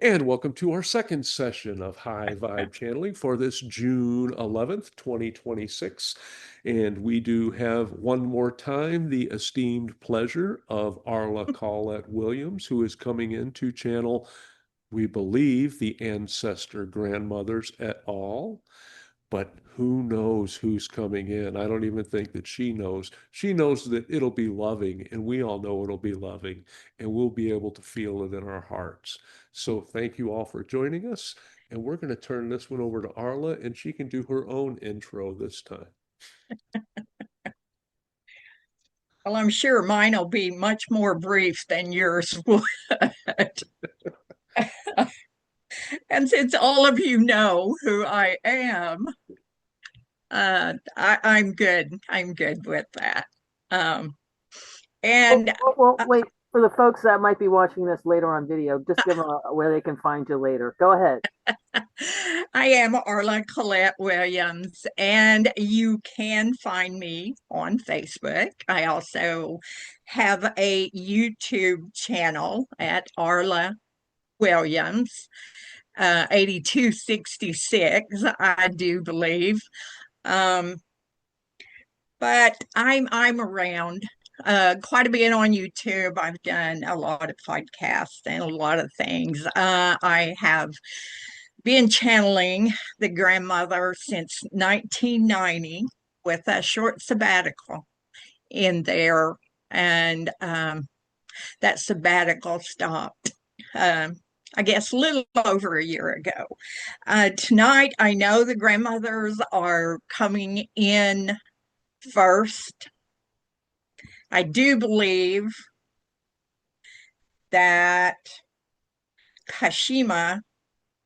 And welcome to our second session of High Vibe Channeling for this June 11th, 2026. And we do have one more time the esteemed pleasure of Arla Collett Williams, who is coming in to channel, we believe, the Ancestor grandmothers et al. But who knows who's coming in? I don't even think that she knows. She knows that it'll be loving, and we all know it'll be loving, and we'll be able to feel it in our hearts. So thank you all for joining us. And we're going to turn this one over to Arla, and she can do her own intro this time. Well, I'm sure mine will be much more brief than yours would. And since all of you know who I am, I'm good. I'm good with that. Um, Well, and wait, for the folks that might be watching this later on video, just give them where they can find you later. Go ahead. I am Arla Collett Williams, and you can find me on Facebook. I also have a YouTube channel at Arla Williams, 8266, I do believe. Um, but I'm around quite a bit on YouTube. I've done a lot of podcasts and a lot of things. I have been channeling the grandmother since 1990 with a short sabbatical in there, and that sabbatical stopped. I guess a little over a year ago. Tonight, I know the grandmothers are coming in first. I do believe that Kashima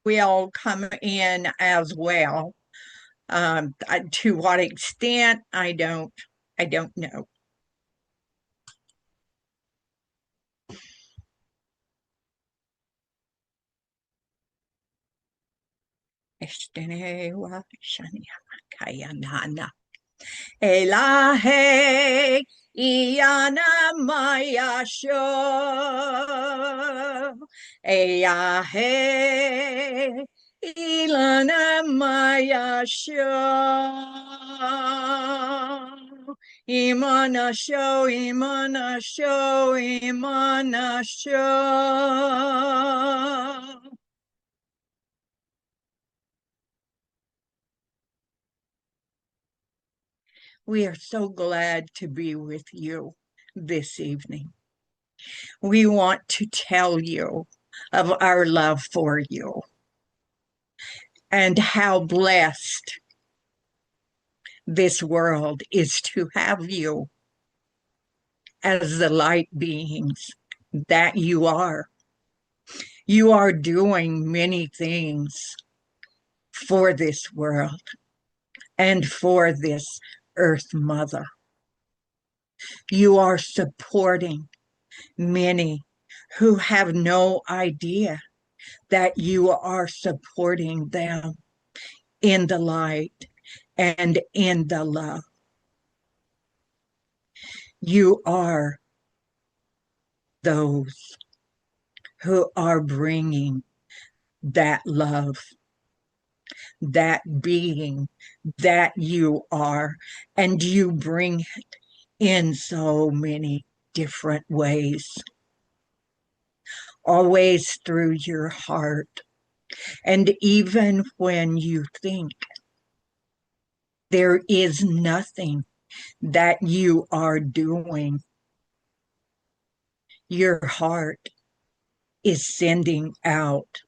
will come in as well. To what extent, I don't know. Elahe Iana Maya Sho Eyahe Ilana Maya Sho Imana Sho Imana Sho Imana Sho. We are so glad to be with you this evening. We want to tell you of our love for you and how blessed this world is to have you as the light beings that you are. You are doing many things for this world and for this Earth Mother. You are supporting many who have no idea that you are supporting them in the light and in the love. You are those who are bringing that love, that being that you are, and you bring it in so many different ways. Always through your heart. And even when you think there is nothing that you are doing, your heart is sending out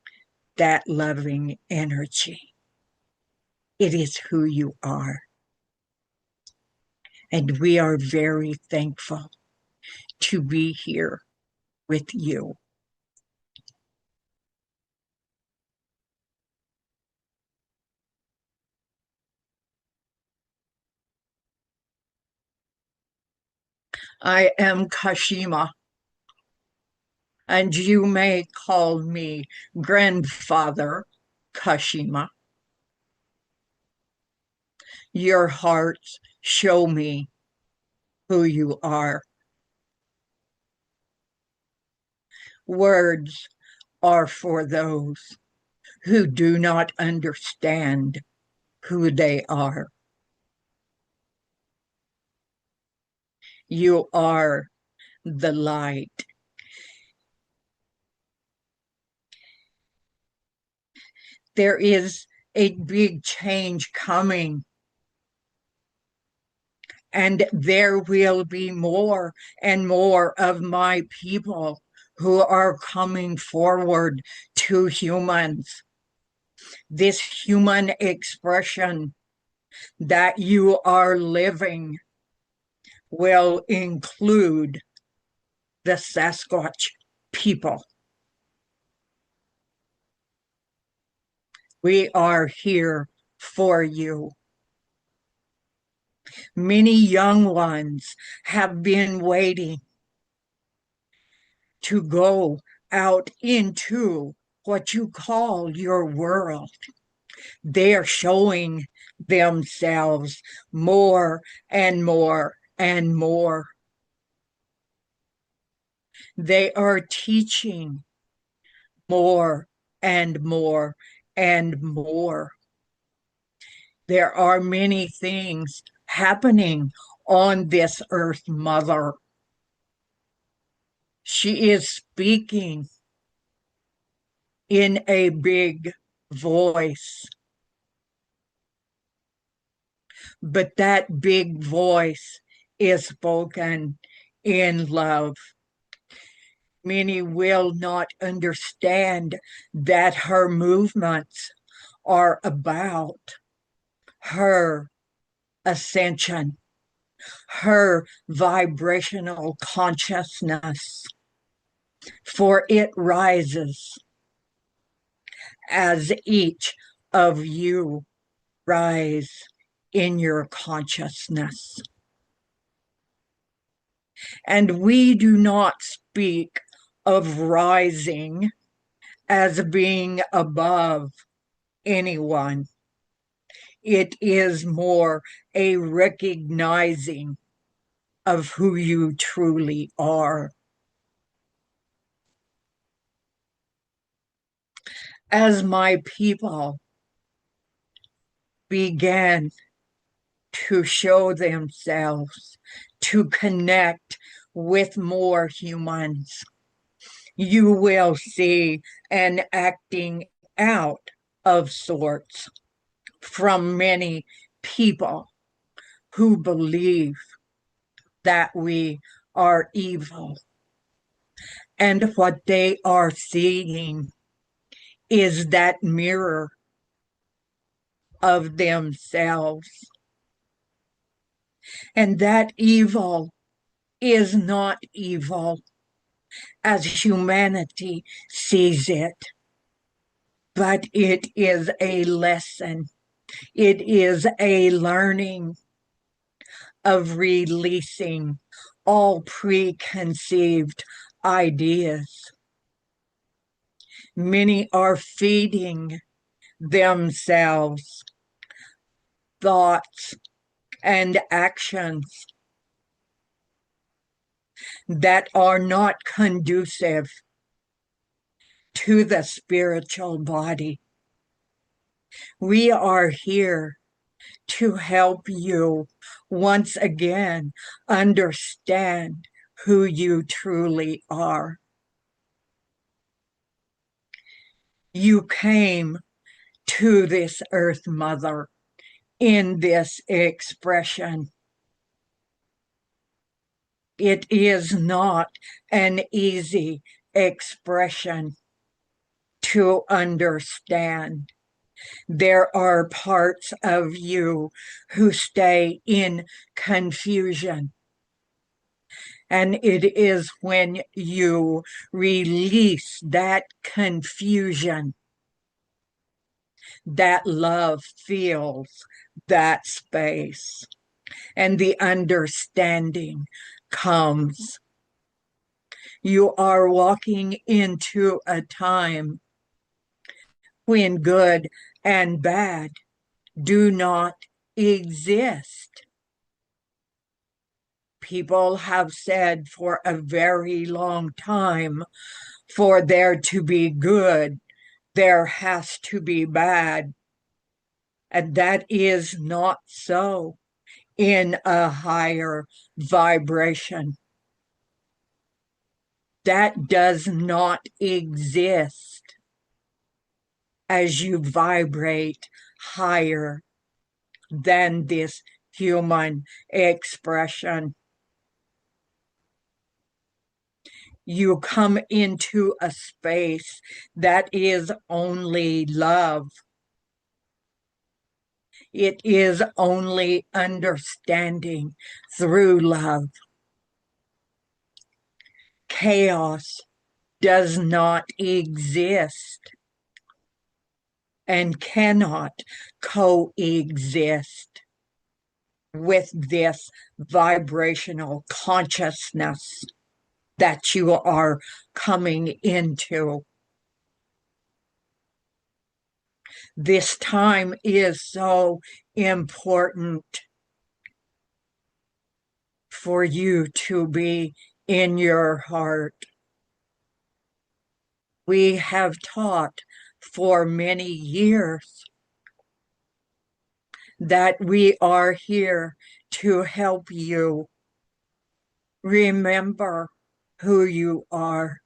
that loving energy. It is who you are. And we are very thankful to be here with you. I am Kashima, and you may call me Grandfather Kashima. Your hearts show me who you are. Words are for those who do not understand who they are. You are the light. There is a big change coming, and there will be more and more of my people who are coming forward to humans. This human expression that you are living will include the Sasquatch people. We are here for you. Many young ones have been waiting to go out into what you call your world. They are showing themselves more and more and more. They are teaching more and more and more. There are many things happening on this earth, Mother. She is speaking in a big voice. But that big voice is spoken in love. Many will not understand that her movements are about her ascension, her vibrational consciousness, for it rises as each of you rise in your consciousness. And we do not speak of rising as being above anyone. It is more a recognizing of who you truly are. As my people began to show themselves, to connect with more humans, you will see an acting out of sorts from many people who believe that we are evil. And what they are seeing is that mirror of themselves. And that evil is not evil as humanity sees it, but it is a lesson. It is a learning of releasing all preconceived ideas. Many are feeding themselves thoughts and actions that are not conducive to the spiritual body. We are here to help you once again understand who you truly are. You came to this earth, Mother, in this expression. It is not an easy expression to understand. There are parts of you who stay in confusion. And it is when you release that confusion that love fills that space and the understanding comes. You are walking into a time when good and bad do not exist. People have said for a very long time, For there to be good, there has to be bad. And that is not so in a higher vibration. That does not exist as you vibrate higher than this human expression. You come into a space that is only love. It is only understanding through love. Chaos does not exist and cannot coexist with this vibrational consciousness that you are coming into. This time is so important for you to be in your heart. We have taught for many years that we are here to help you remember who you are,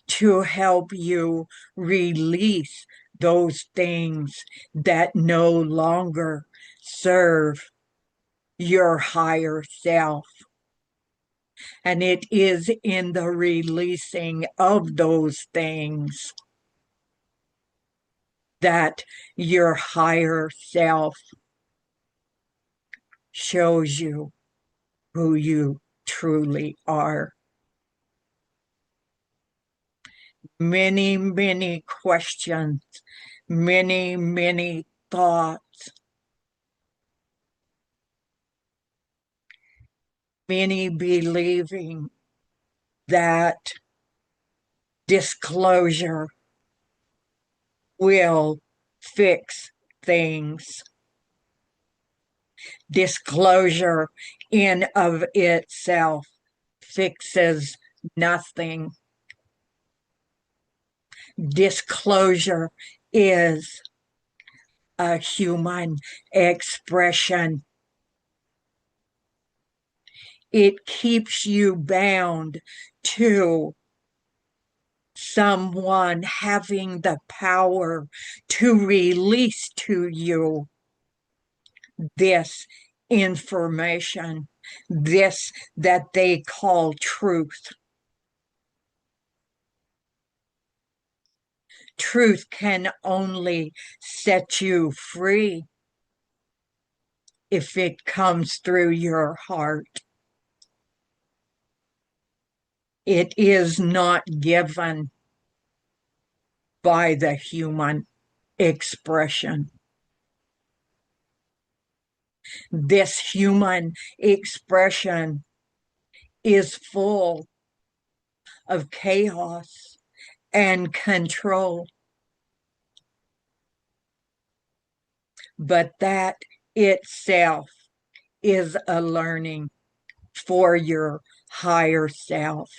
to help you release those things that no longer serve your higher self. And it is in the releasing of those things that your higher self shows you who you truly are. Many, many questions, many, many thoughts, many believing that disclosure will fix things. Disclosure in of itself fixes nothing. Disclosure is a human expression. It keeps you bound to someone having the power to release to you this information, this that they call truth. Truth can only set you free if it comes through your heart. It is not given by the human expression. This human expression is full of chaos and control. But that itself is a learning for your higher self.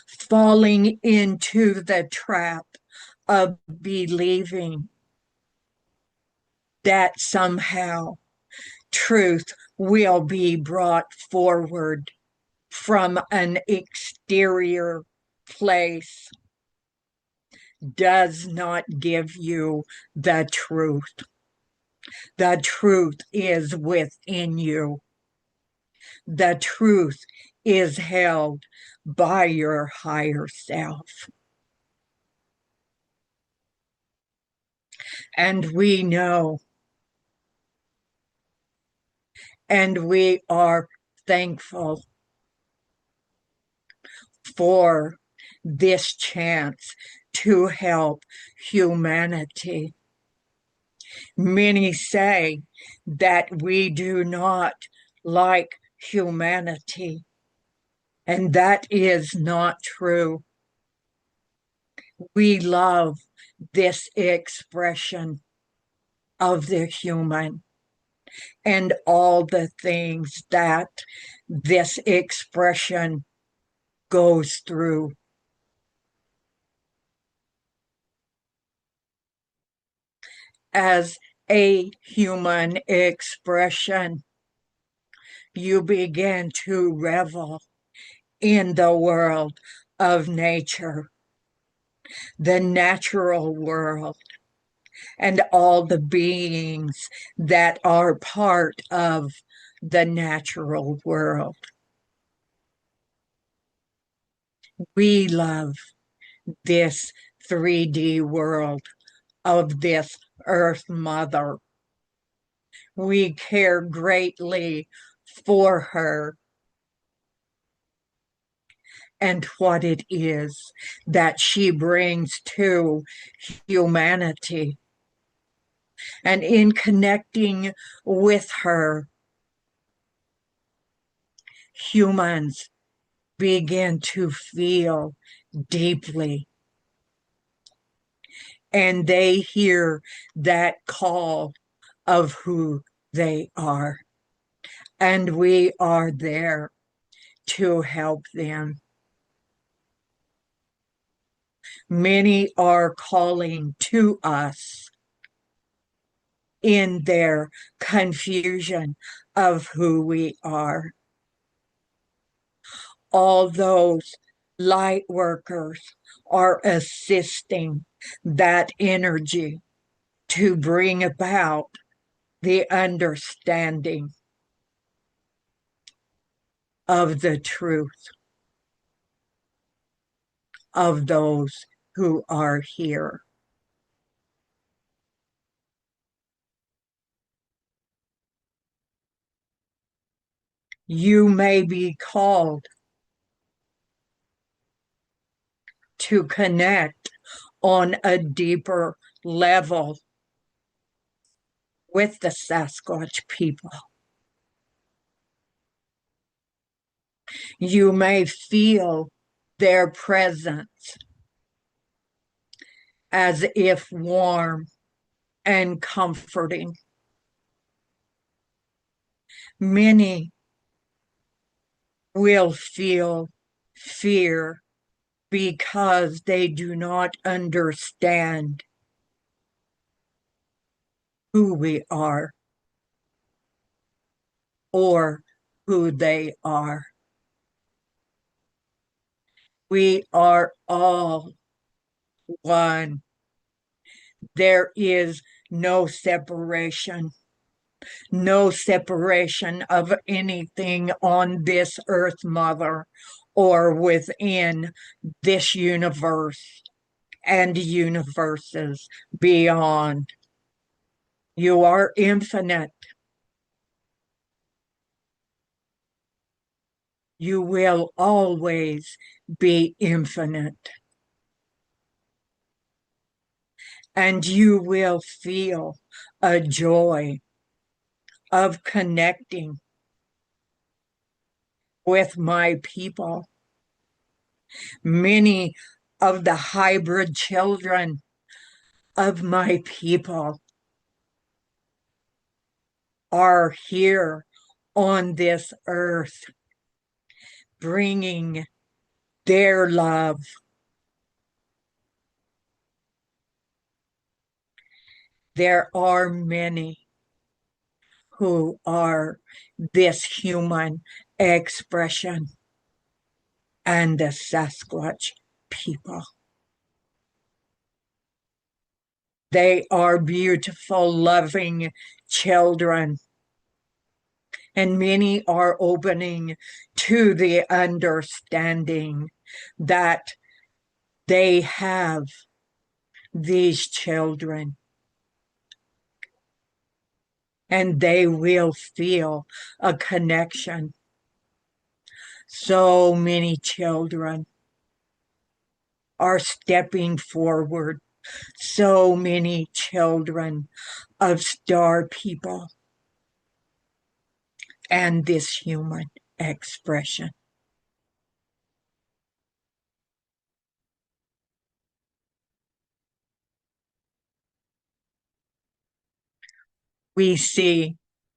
Falling into the trap of believing that somehow truth will be brought forward from an exterior place does not give you the truth. The truth is within you. The truth is held by your higher self. And we know, and we are thankful for this chance to help humanity. Many say that we do not like humanity, and that is not true. We love this expression of the human and all the things that this expression goes through as a human expression. You begin to revel in the world of nature, the natural world, and all the beings that are part of the natural world. We love this 3D world of this Earth Mother. We care greatly for her and what it is that she brings to humanity. And in connecting with her, humans begin to feel deeply. And they hear that call of who they are. And we are there to help them. Many are calling to us in their confusion of who we are. All those light workers are assisting that energy to bring about the understanding of the truth of those who are here. You may be called to connect on a deeper level with the Sasquatch people. You may feel their presence as if warm and comforting. Many will feel fear because they do not understand who we are or who they are. We are all one. There is no separation of anything on this Earth Mother or within this universe and universes beyond. You are infinite. You will always be infinite. And you will feel a joy of connecting with my people. Many of the hybrid children of my people are here on this earth, bringing their love. There are many who are this human expression and the Sasquatch people. They are beautiful, loving children. And many are opening to the understanding that they have these children. And they will feel a connection. So many children are stepping forward. So many children of star people and this human expression. We see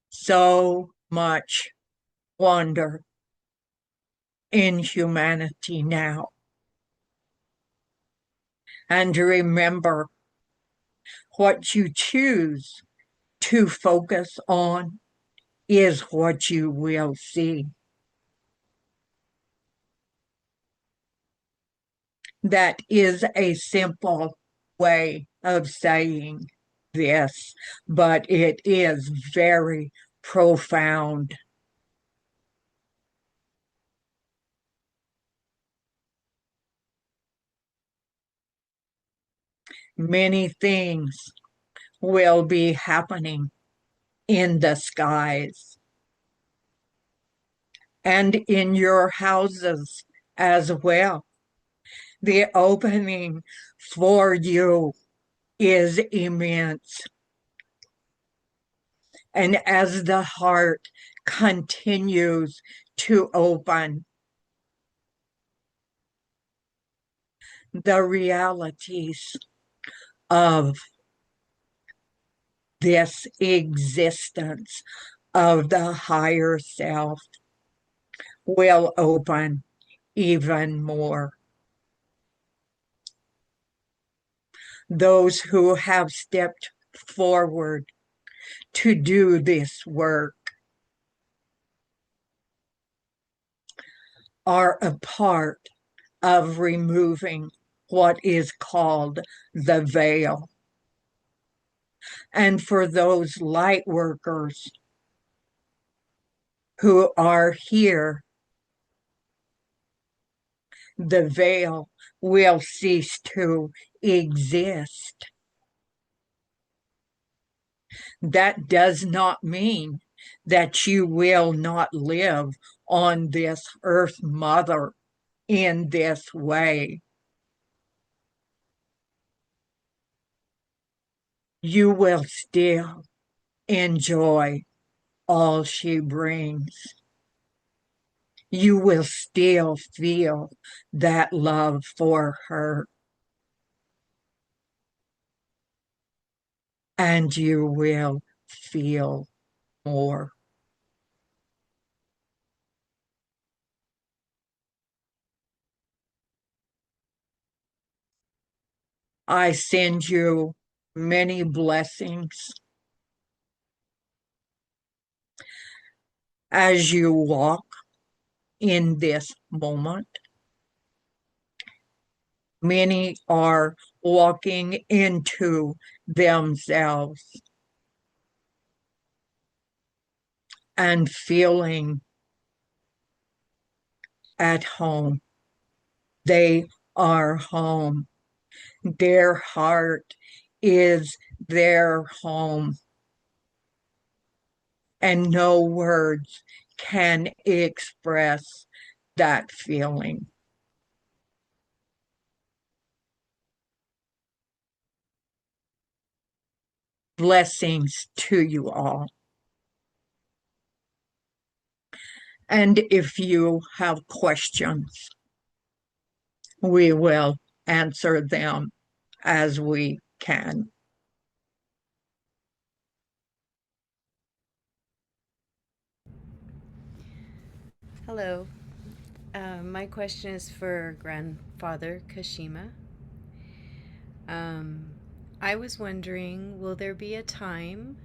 so much wonder in humanity now. And remember, What you choose to focus on is what you will see. That is a simple way of saying this, but it is very profound. Many things will be happening in the skies and in your houses as well. The opening for you is immense. And as the heart continues to open, the realities of this existence of the higher self will open even more. Those who have stepped forward to do this work are a part of removing what is called the veil. And for those light workers who are here, the veil will cease to exist. That does not mean that you will not live on this earth mother in this way. You will still enjoy all she brings. You will still feel that love for her. And you will feel more. I send you many blessings as you walk in this moment. Many are walking into themselves and feeling at home. They are home. Their heart is their home. And no words can express that feeling. Blessings to you all. And if you have questions, we will answer them as we can. Hello. My question is for Grandfather Kashima. I was wondering, will there be a time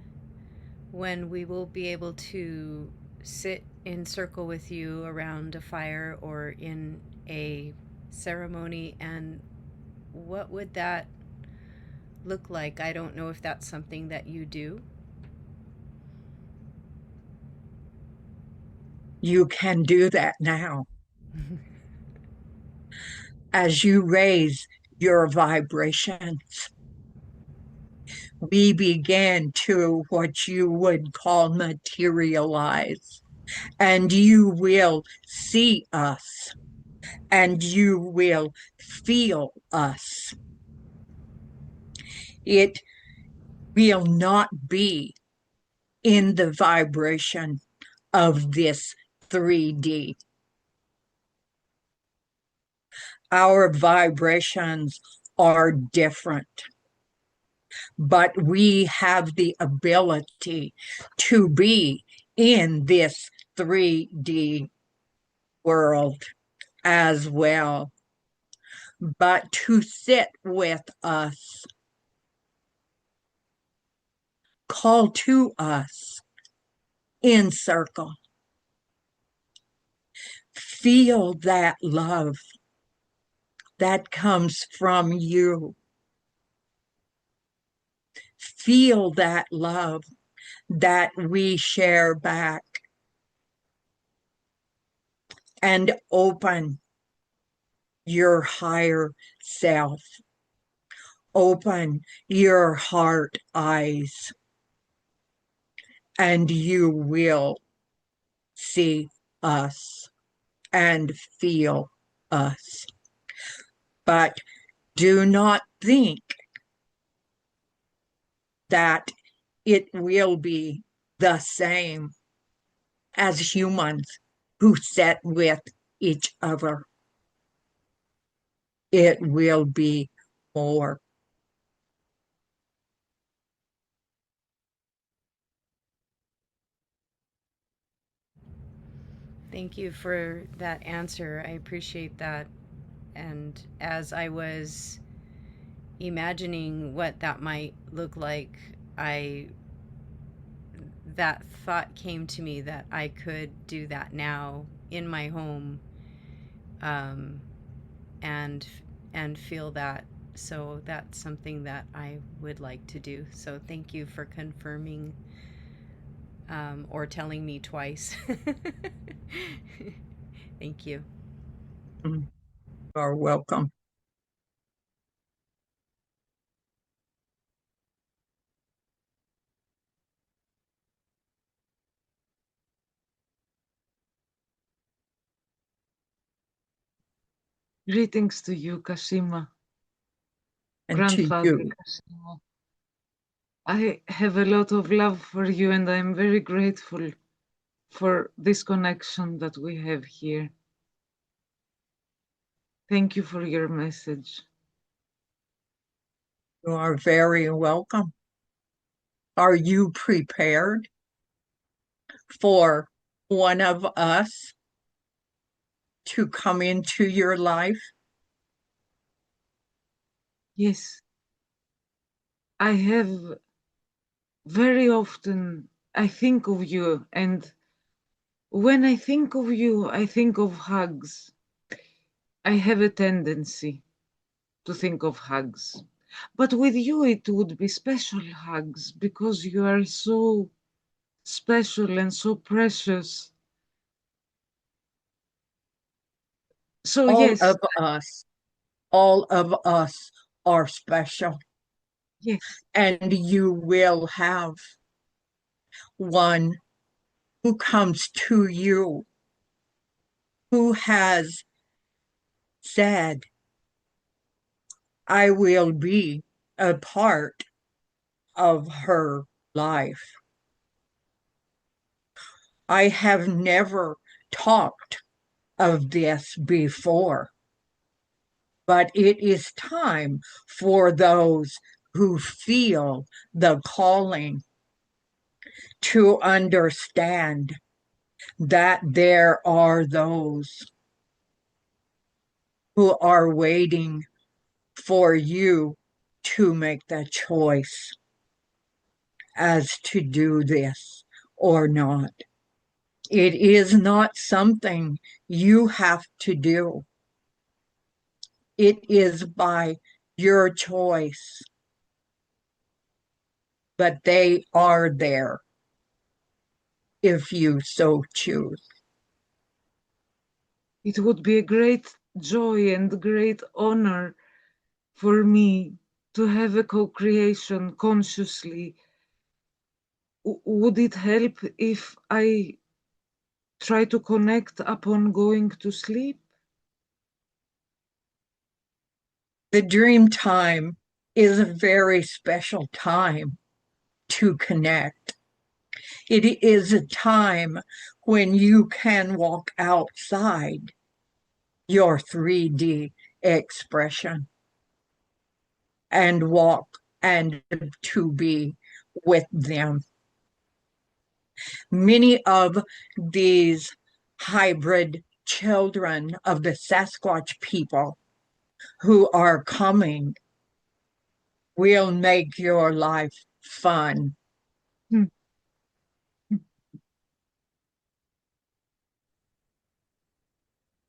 when we will be able to sit in circle with you around a fire or in a ceremony, and what would that look like? I don't know if that's something that you do. You can do that now. As you raise your vibrations, we begin to what you would call materialize, and you will see us, and you will feel us. It will not be in the vibration of this 3D. Our vibrations are different, but we have the ability to be in this 3D world as well. But to sit with us call to us in circle. Feel that love that comes from you. Feel that love that we share back. And open your higher self. Open your heart eyes, and you will see us and feel us. But do not think that it will be the same as humans who sit with each other. It will be more. Thank you for that answer. I appreciate that. And as I was imagining what that might look like, that thought came to me that I could do that now in my home, um, and feel that. So that's something that I would like to do. So thank you for confirming, or telling me twice. Thank you. You are welcome. Greetings to you, Kashima, And grandfather to you. Kashima. I have a lot of love for you, and I'm very grateful for this connection that we have here. Thank you for your message. You are very welcome. Are you prepared for one of us to come into your life? Yes, I have very often, I think of you, and when I think of you, I think of hugs. I have a tendency to think of hugs. But with you, it would be special hugs because you are so special and so precious. So yes, All of us are special. yes, And you will have one who comes to you, who has said, I will be a part of her life. I have never talked of this before, but it is time for those who feel the calling to understand that there are those who are waiting for you to make the choice as to do this or not. It is not something you have to do. It is by your choice, but they are there if you so choose. it would be a great joy and great honor for me to have a co-creation consciously. Would it help if I try to connect upon going to sleep? The dream time is a very special time to connect. It is a time when you can walk outside your 3D expression and walk and to be with them. Many of these hybrid children of the Sasquatch people who are coming will make your life fun Hmm.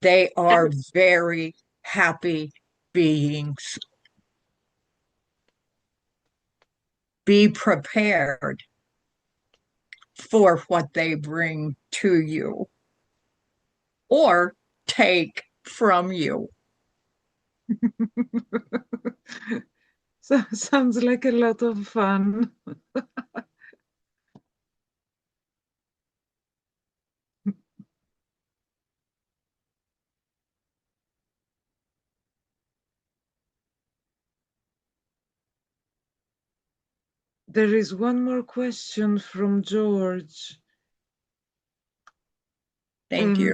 They are very happy beings. Be prepared for what they bring to you or take from you. So, sounds like a lot of fun. There is one more question from George. Thank you.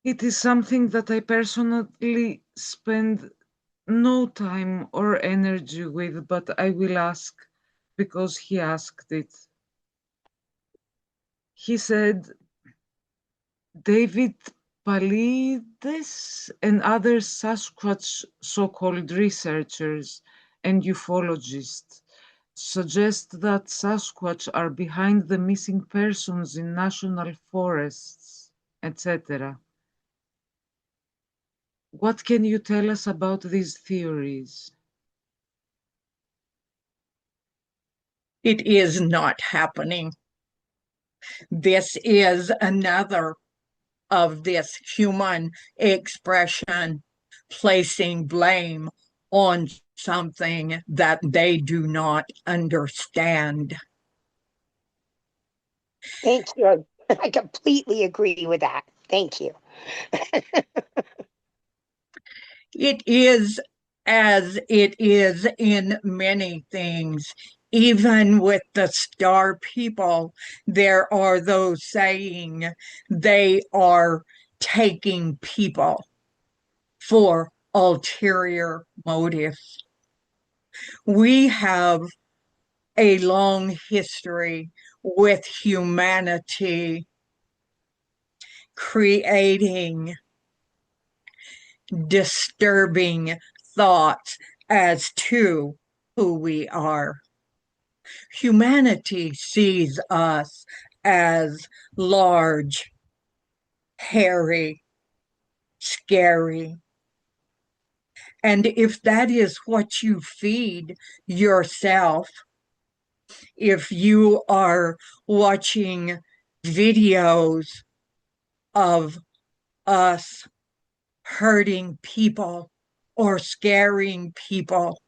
It is something that I personally spend no time or energy with, but I will ask because he asked it. He said, David Paulides and other Sasquatch so-called researchers and ufologists suggest that Sasquatch are behind the missing persons in national forests, etc. What can you tell us about these theories? It is not happening. This is another of this human expression placing blame on something that they do not understand. Thank you. I completely agree with that. Thank you. It is as it is in many things. Even with the star people, there are those saying they are taking people for ulterior motives. We have a long history with humanity creating disturbing thoughts as to who we are. Humanity sees us as large, hairy, scary. And if that is what you feed yourself, if you are watching videos of us hurting people or scaring people,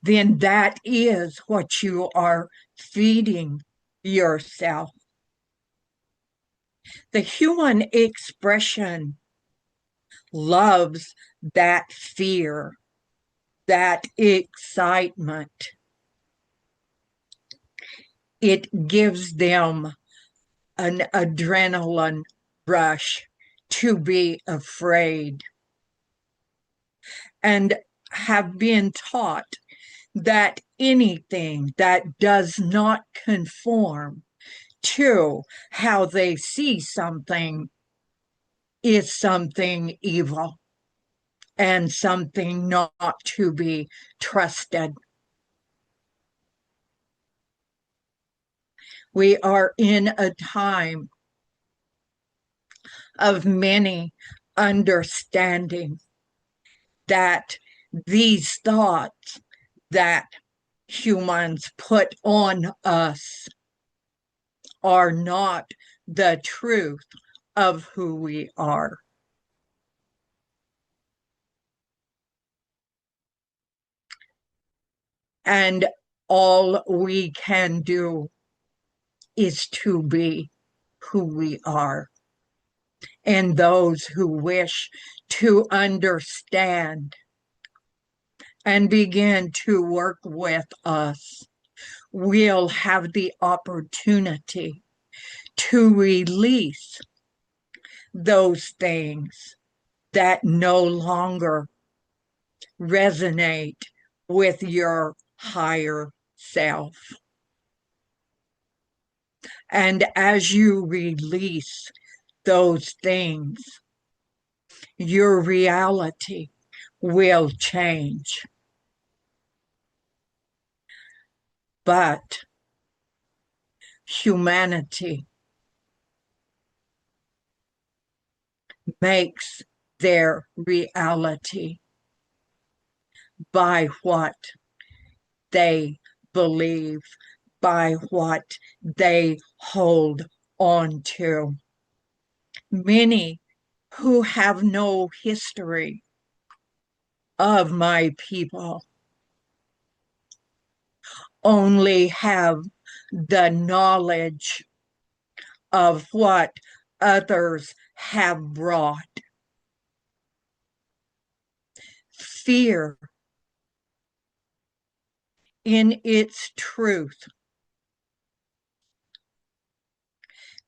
then that is what you are feeding yourself. The human expression loves that fear, that excitement. It gives them an adrenaline rush to be afraid and have been taught that anything that does not conform to how they see something is something evil and something not to be trusted. We are in a time of many understanding that these thoughts that humans put on us are not the truth of who we are. And all we can do is to be who we are. And those who wish to understand and begin to work with us will have the opportunity to release those things that no longer resonate with your higher self. And as you release those things, your reality will change. but humanity makes their reality by what they believe, by what they hold on to. Many who have no history of my people only have the knowledge of what others have brought. Fear in its truth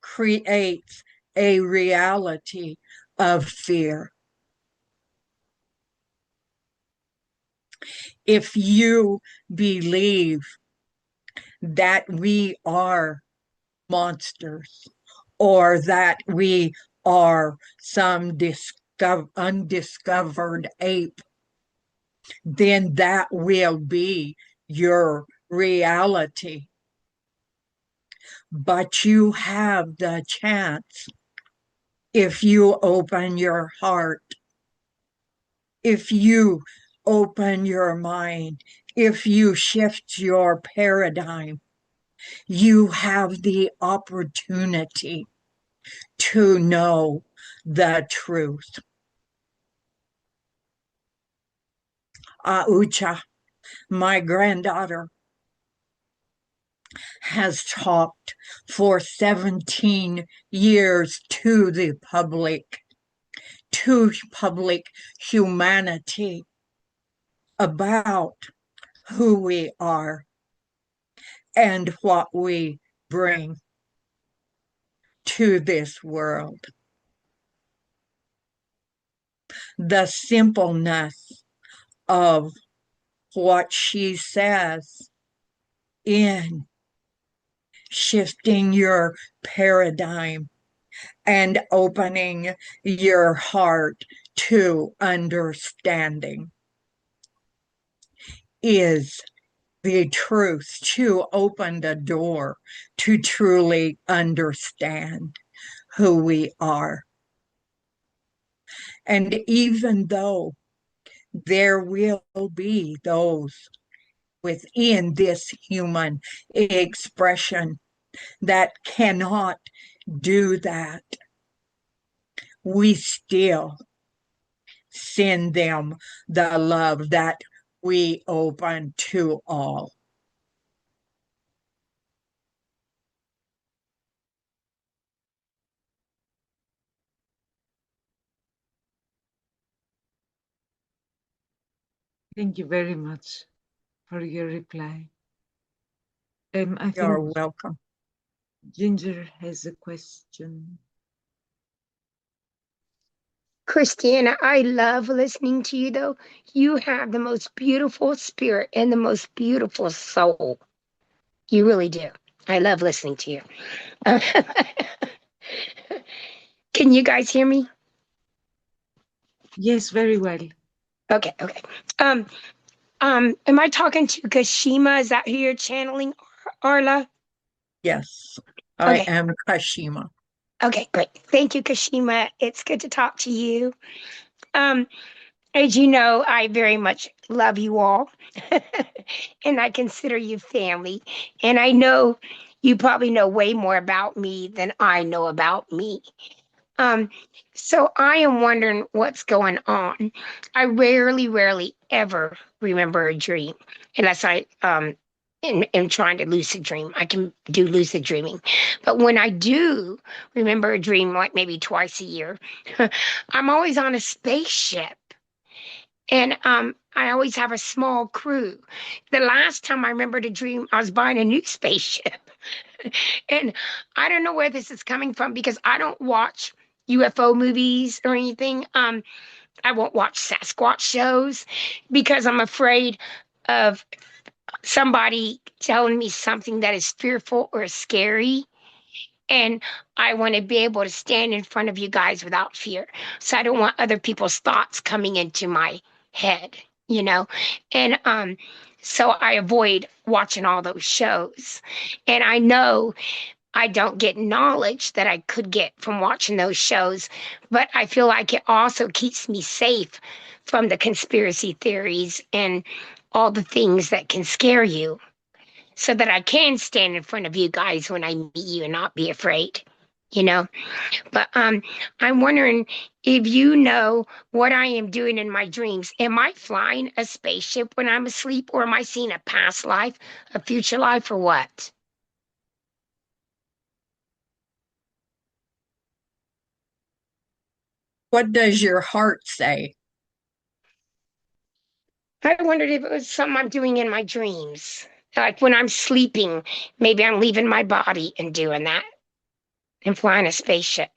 creates a reality of fear. If you believe that we are monsters or that we are some undiscovered ape, then that will be your reality. But you have the chance, if you open your heart, if you open your mind, if you shift your paradigm, you have the opportunity to know the truth. Aucha, my granddaughter, has talked for 17 years to the public, to public humanity, about who we are and what we bring to this world. The simpleness of what she says in shifting your paradigm and opening your heart to understanding is the truth, to open the door to truly understand who we are. And even though there will be those within this human expression that cannot do that, we still send them the love that we open to all. Thank you very much for your reply. I You're think welcome. Ginger has a question. Christiana, I love listening to you, though. You have the most beautiful spirit and the most beautiful soul. You really do. I love listening to you. Can you guys hear me? Yes, very well. Okay, okay. Am I talking to Kashima? Is that who you're channeling, Arla? Yes, I Okay, am Kashima. okay, great. Thank you, Kashima. It's good to talk to you. Um, as you know, I very much love you all, and I consider you family. And I know you probably know way more about me than I know about me. Um, so I am wondering what's going on. I rarely ever remember a dream unless I am trying to lucid dream. I can do lucid dreaming. But when I do remember a dream, like maybe twice a year, I'm always on a spaceship. And I always have a small crew. The last time I remembered a dream, I was buying a new spaceship. And I don't know where this is coming from because I don't watch UFO movies or anything. I won't watch Sasquatch shows because I'm afraid of somebody telling me something that is fearful or scary. And I want to be able to stand in front of you guys without fear. So I don't want other people's thoughts coming into my head. you know, and so I avoid watching all those shows. And I know I don't get knowledge that I could get from watching those shows, but I feel like it also keeps me safe from the conspiracy theories and all the things that can scare you, so that I can stand in front of you guys when I meet you and not be afraid, you know. But I'm wondering if you know what I am doing in my dreams. Am I flying a spaceship when I'm asleep, or am I seeing a past life, a future life, or what? What does your heart say? I wondered if it was something I'm doing in my dreams. Like when I'm sleeping, maybe I'm leaving my body and doing that and flying a spaceship.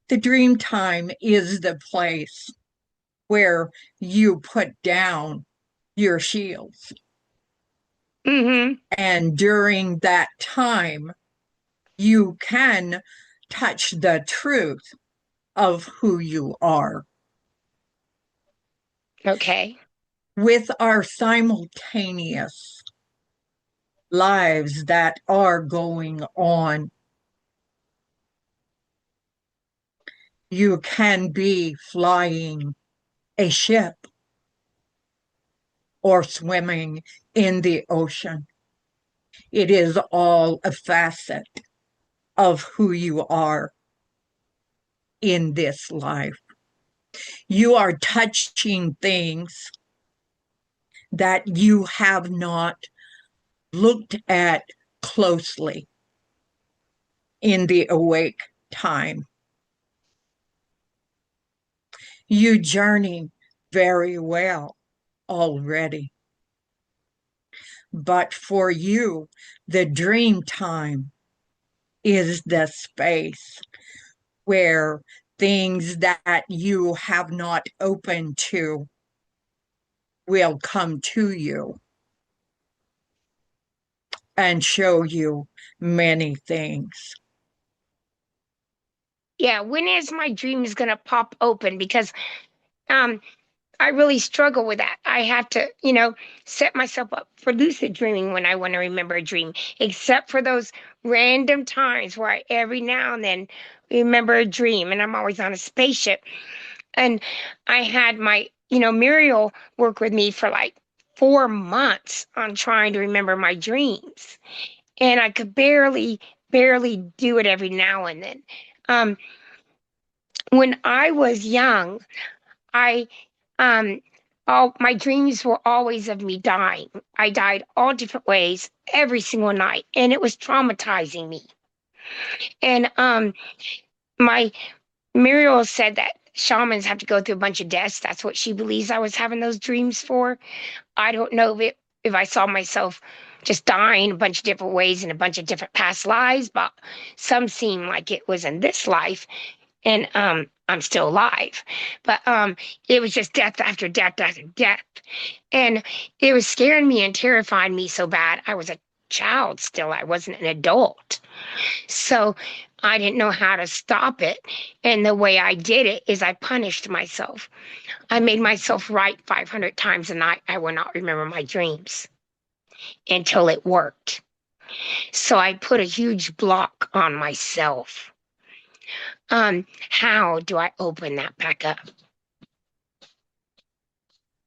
The dream time is the place where you put down your shields. Mm-hmm. And during that time, you can touch the truth of who you are. Okay. With our simultaneous lives that are going on, you can be flying a ship or swimming in the ocean. It is all a facet of who you are in this life. You are touching things that you have not looked at closely in the awake time. You journey very well already. But for you, the dream time is the space where things that you have not opened to will come to you and show you many things. Yeah, when is my dreams gonna pop open? Because um I really struggle with that. I have to, set myself up for lucid dreaming when I want to remember a dream, except for those random times where I every now and then remember a dream, and I'm always on a spaceship. And I had my, Muriel work with me for like 4 months on trying to remember my dreams. And I could barely do it every now and then. Um, when I was young, I um all my dreams were always of me dying. I died all different ways every single night, and it was traumatizing me. And my Muriel said that shamans have to go through a bunch of deaths. That's what she believes I was having those dreams for. I don't know if I saw myself just dying a bunch of different ways in a bunch of different past lives, but some seem like it was in this life, and I'm still alive. But it was just death after death after death. And it was scaring me and terrifying me so bad. I was a child still. I wasn't an adult. So I didn't know how to stop it. And the way I did it is I punished myself. I made myself write 500 times a night. I will not remember my dreams until it worked. So I put a huge block on myself. How do I open that back up?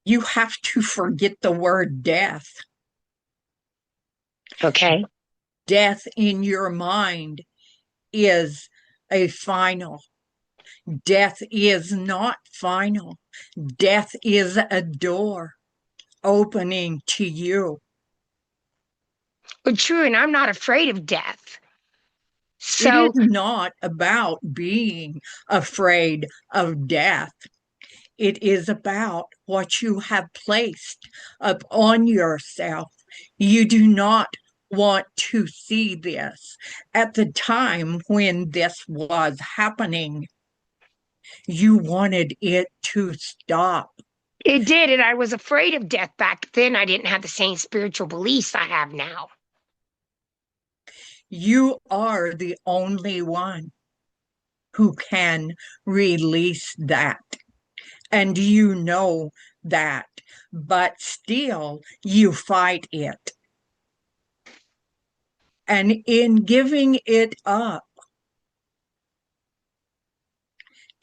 You have to forget the word death. Okay. Death in your mind is a final. Death is not final. Death is a door opening to you. Well, true, and I'm not afraid of death. It So is not about being afraid of death. It is about what you have placed upon yourself. You do not want to see this. At the time when this was happening, you wanted it to stop. it did, and I was afraid of death back then. I didn't have the same spiritual beliefs I have now. You are the only one who can release that. And you know that, but still you fight it. And in giving it up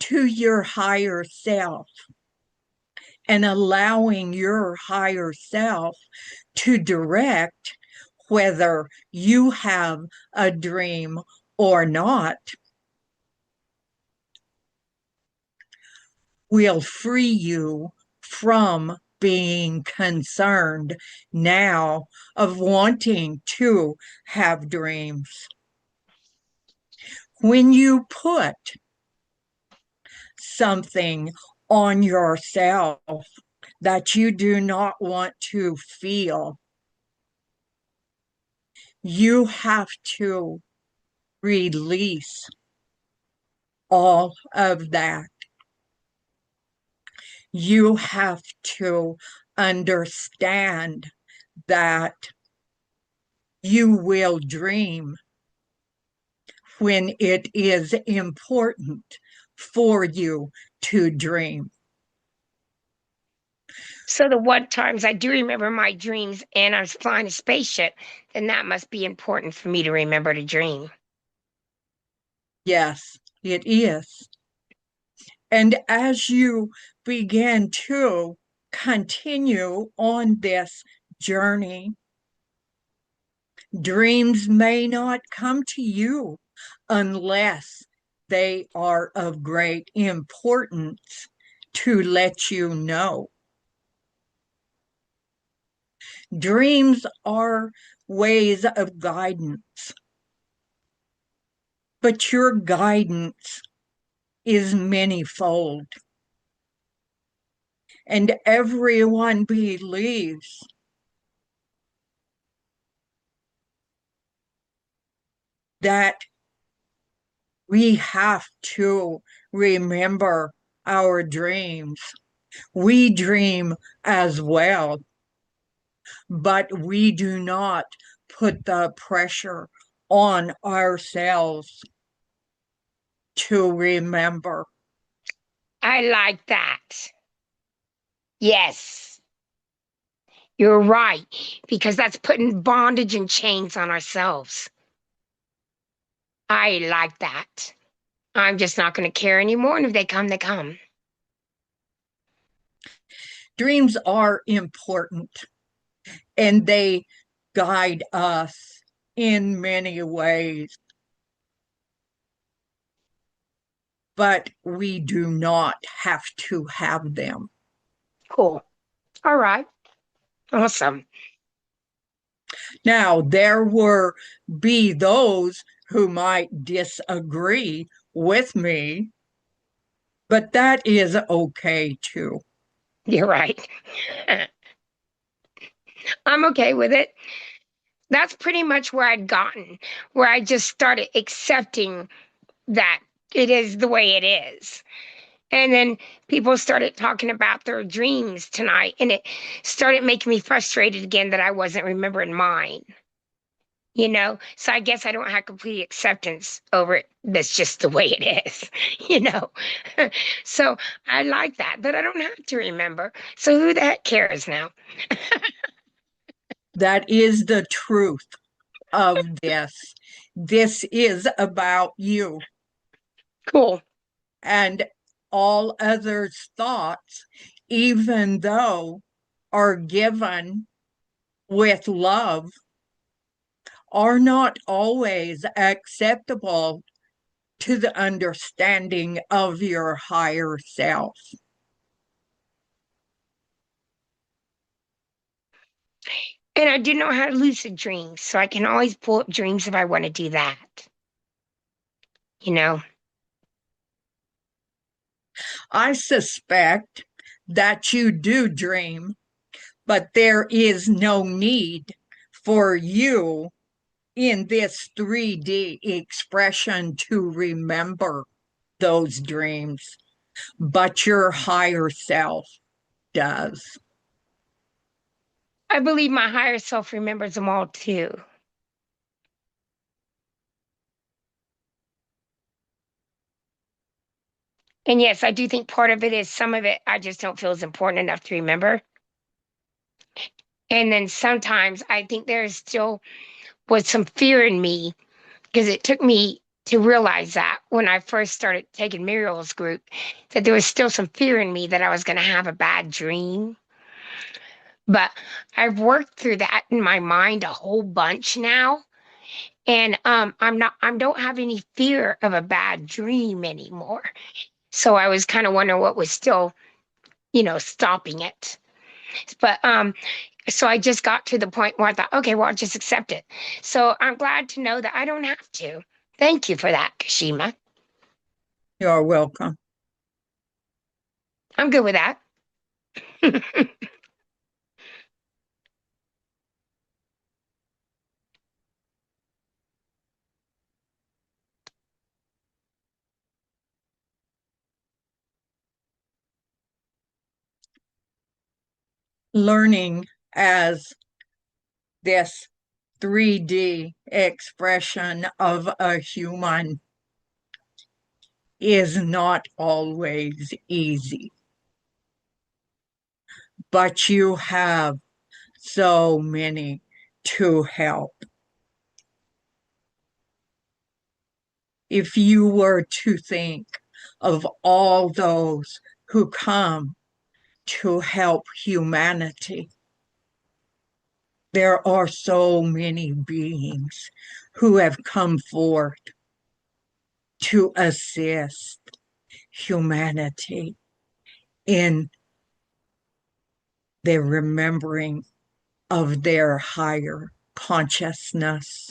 to your higher self and allowing your higher self to direct whether you have a dream or not, will free you from being concerned now of wanting to have dreams. When you put something on yourself that you do not want to feel, you have to release all of that. You have to understand that you will dream when it is important for you to dream. So the one times I do remember my dreams and I was flying a spaceship, then that must be important for me to remember to dream. Yes, it is. And as you begin to continue on this journey, dreams may not come to you unless they are of great importance to let you know. Dreams are ways of guidance, but your guidance is manyfold. And everyone believes that we have to remember our dreams. We dream as well, but we do not put the pressure on ourselves to remember. I like that. Yes, you're right, because that's putting bondage and chains on ourselves. I like that. I'm just not going to care anymore, and if they come, they come. Dreams are important and they guide us in many ways, but we do not have to have them. Cool. All right. Awesome. Now, there will be those who might disagree with me, but that is okay too. You're right. I'm okay with it. That's pretty much where I'd gotten, where I just started accepting that it is the way it is. And then people started talking about their dreams tonight, and it started making me frustrated again that I wasn't remembering mine. So I guess I don't have complete acceptance over it. That's just the way it is, you know. So I like that I don't have to remember. So who the heck cares now? That is the truth of this. This is about you. Cool. And all others' thoughts, even though are given with love, are not always acceptable to the understanding of your higher self. And I do know how to lucid dreams, so I can always pull up dreams if I want to do that. You know? I suspect that you do dream, but there is no need for you in this 3D expression to remember those dreams, but your higher self does. I believe my higher self remembers them all too. And yes, I do think part of it is some of it I just don't feel is important enough to remember. And then sometimes I think there still was some fear in me because it took me to realize that when I first started taking Muriel's group, that there was still some fear in me that I was going to have a bad dream. But I've worked through that in my mind a whole bunch now. And I don't have any fear of a bad dream anymore. So I was kind of wondering what was still, stopping it. But so I just got to the point where I thought, okay, well, I'll just accept it. So I'm glad to know that I don't have to. Thank you for that, Kashima. You're welcome. I'm good with that. Learning as this 3D expression of a human is not always easy. But you have so many to help. If you were to think of all those who come to help humanity, there are so many beings who have come forth to assist humanity in the remembering of their higher consciousness.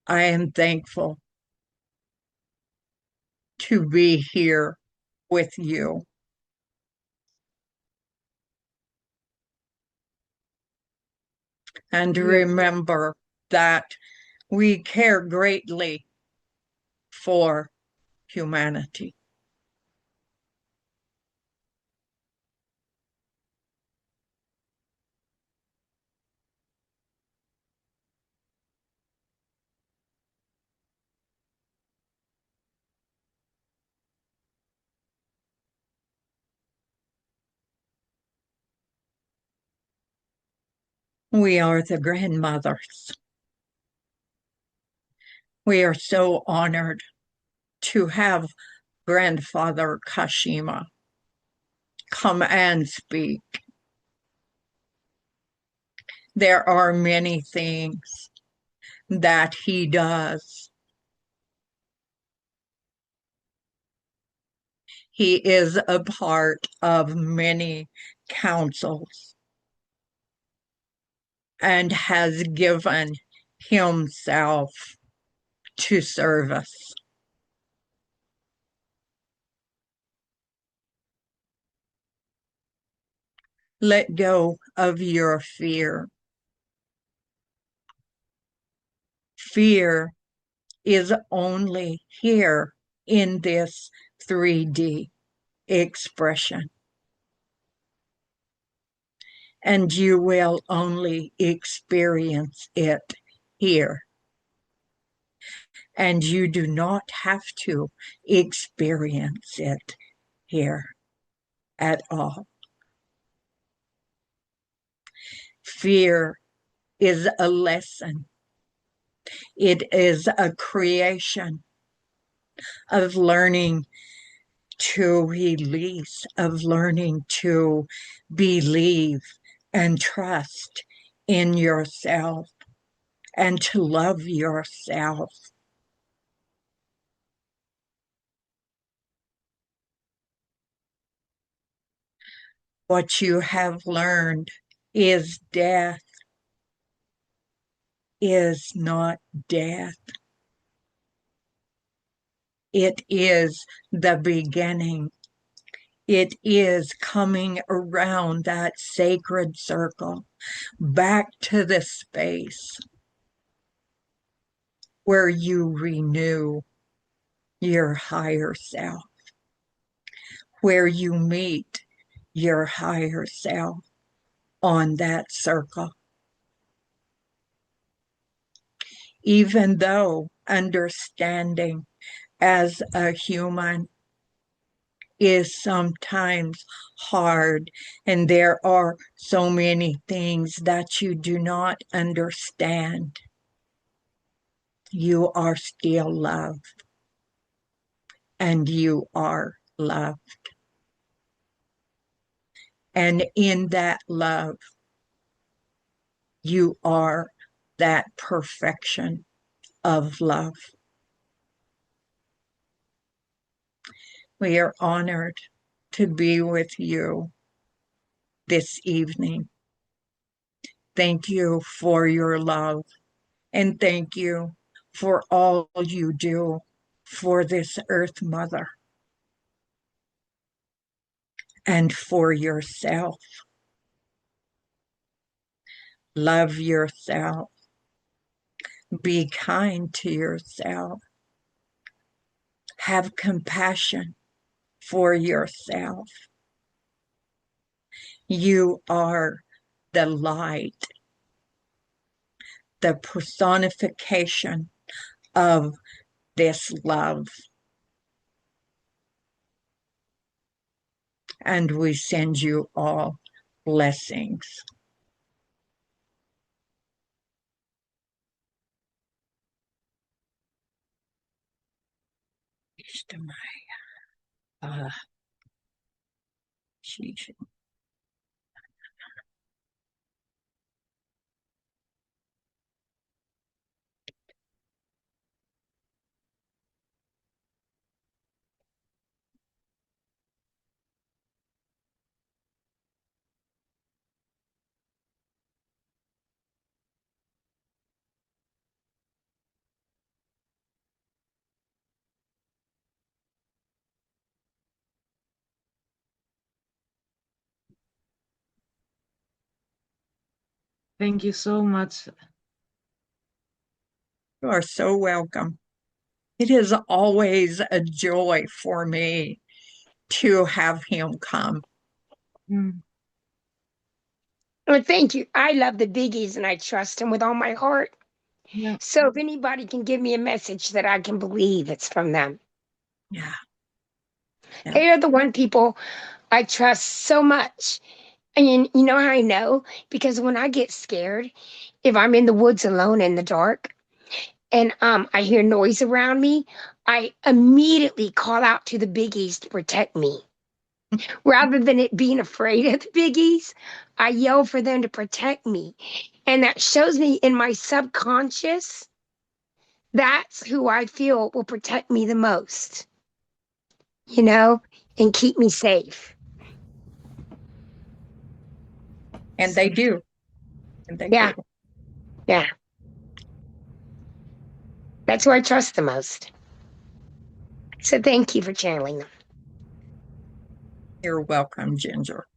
I am thankful to be here with you. And remember that we care greatly for humanity. We are the grandmothers. We are so honored to have grandfather Kashima come and speak. There are many things that he does. He is a part of many councils and has given himself to service. Let go of your fear. Fear is only here in this 3D expression. And you will only experience it here. And you do not have to experience it here at all. Fear is a lesson. It is a creation of learning to release, of learning to believe and trust in yourself and to love yourself. What you have learned is death is not death. It is the beginning. It is coming around that sacred circle back to the space where you renew your higher self, where you meet your higher self on that circle. even though understanding as a human is sometimes hard, and there are so many things that you do not understand. You are still loved, and you are loved. And in that love, you are that perfection of love. We are honored to be with you this evening. Thank you for your love, and thank you for all you do for this Earth Mother and for yourself. Love yourself. Be kind to yourself. Have compassion for yourself. You are the light, the personification of this love. And we send you all blessings. Thank you so much. You are so welcome. It is always a joy for me to have him come. Well, thank you. I love the biggies and I trust him with all my heart. Yeah. So if anybody can give me a message that I can believe it's from them. Yeah. They are the one people I trust so much. And you know how I know? Because when I get scared, if I'm in the woods alone in the dark and I hear noise around me, I immediately call out to the biggies to protect me. Rather than it being afraid of the biggies, I yell for them to protect me. And that shows me in my subconscious that's who I feel will protect me the most, and keep me safe. And they do. And they Yeah. do. Yeah. That's who I trust the most. So thank you for channeling them. You're welcome, Ginger.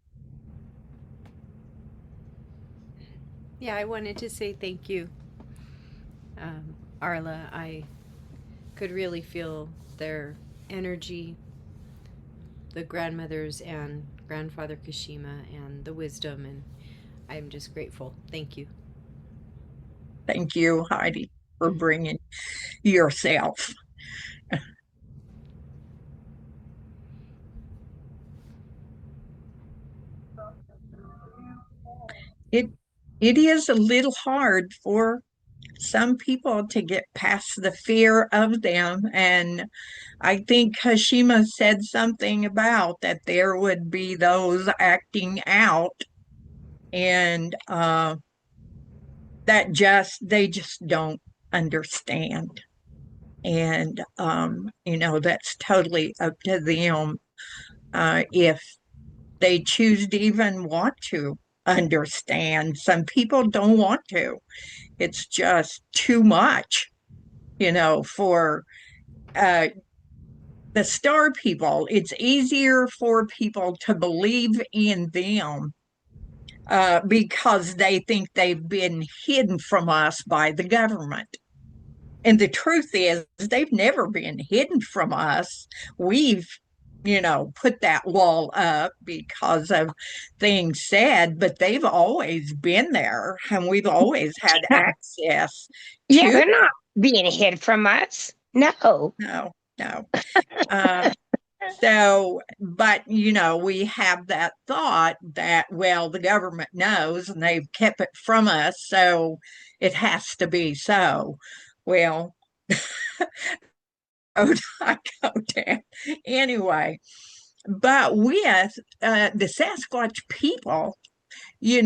Yeah, I wanted to say thank you, Arla. I could really feel their energy, the grandmothers and grandfather Kashima, and the wisdom, and I'm just grateful. Thank you. Thank you, Heidi, for bringing yourself. It is a little hard for some people to get past the fear of them. And I think Kashima said something about that there would be those acting out, and that they just don't understand. And that's totally up to them if they choose to even want to understand. Some people don't want to. It's just too much, for the star people. It's easier for people to believe in them because they think they've been hidden from us by the government. And the truth is, they've never been hidden from us. We've put that wall up because of things said, but they've always been there and we've always had access Yeah, to. they're not being hid from us. No. No, no. Um, so, but we have that thought that, well, the government knows and they've kept it from us, so it has to be so. Well, oh, I go down. Anyway, but with the Sasquatch people, you